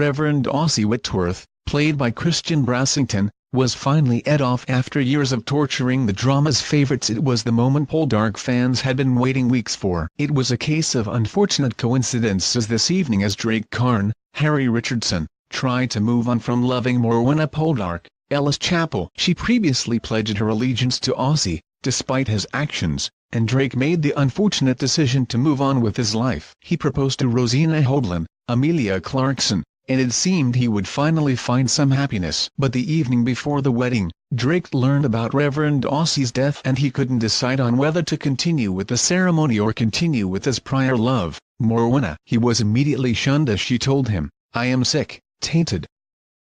Reverend Ossie Whitworth, played by Christian Brassington, was finally let off after years of torturing the drama's favourites. It was the moment Poldark fans had been waiting weeks for. It was a case of unfortunate coincidences this evening as Drake Karn, Harry Richardson, tried to move on from loving Morwenna Poldark, Ellis Chapel. She previously pledged her allegiance to Ossie, despite his actions, and Drake made the unfortunate decision to move on with his life. He proposed to Rosina Hoagland, Amelia Clarkson, and it seemed he would finally find some happiness. But the evening before the wedding, Drake learned about Reverend Ossie's death and he couldn't decide on whether to continue with the ceremony or continue with his prior love, Morwenna. He was immediately shunned as she told him, "I am sick, tainted."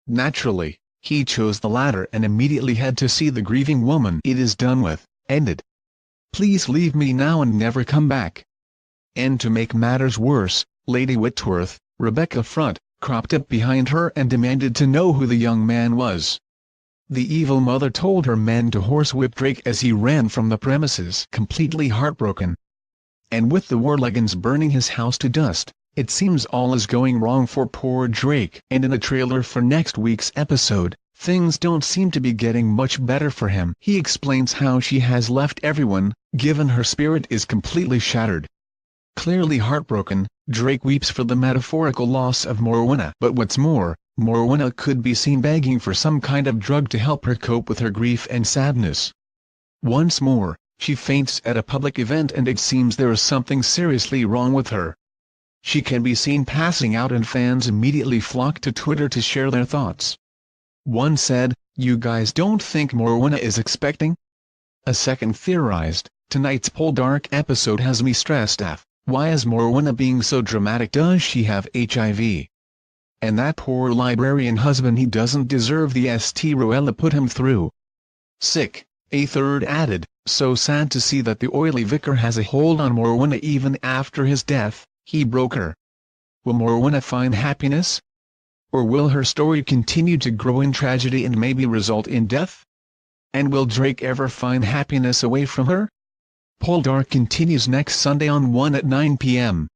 Naturally, he chose the latter and immediately had to see the grieving woman. "It is done with, ended. Please leave me now and never come back." And to make matters worse, Lady Whitworth, Rebecca Front, cropped up behind her and demanded to know who the young man was. The evil mother told her men to horsewhip Drake as he ran from the premises. Completely heartbroken, and with the Warlegans burning his house to dust, it seems all is going wrong for poor Drake. And in a trailer for next week's episode, things don't seem to be getting much better for him. He explains how she has left everyone, given her spirit is completely shattered. Clearly heartbroken, Drake weeps for the metaphorical loss of Morwenna. But what's more, Morwenna could be seen begging for some kind of drug to help her cope with her grief and sadness. Once more, she faints at a public event and it seems there is something seriously wrong with her. She can be seen passing out and fans immediately flock to Twitter to share their thoughts. One said, "You guys don't think Morwenna is expecting?" A second theorized, "Tonight's Poldark episode has me stressed af. Why is Morwenna being so dramatic? Does she have HIV? And that poor librarian husband, he doesn't deserve the St. Roella put him through." Sick, a third added, "So sad to see that the oily vicar has a hold on Morwenna even after his death, he broke her. Will Morwenna find happiness? Or will her story continue to grow in tragedy and maybe result in death? And will Drake ever find happiness away from her?" Poldark continues next Sunday on 1 at 9 p.m.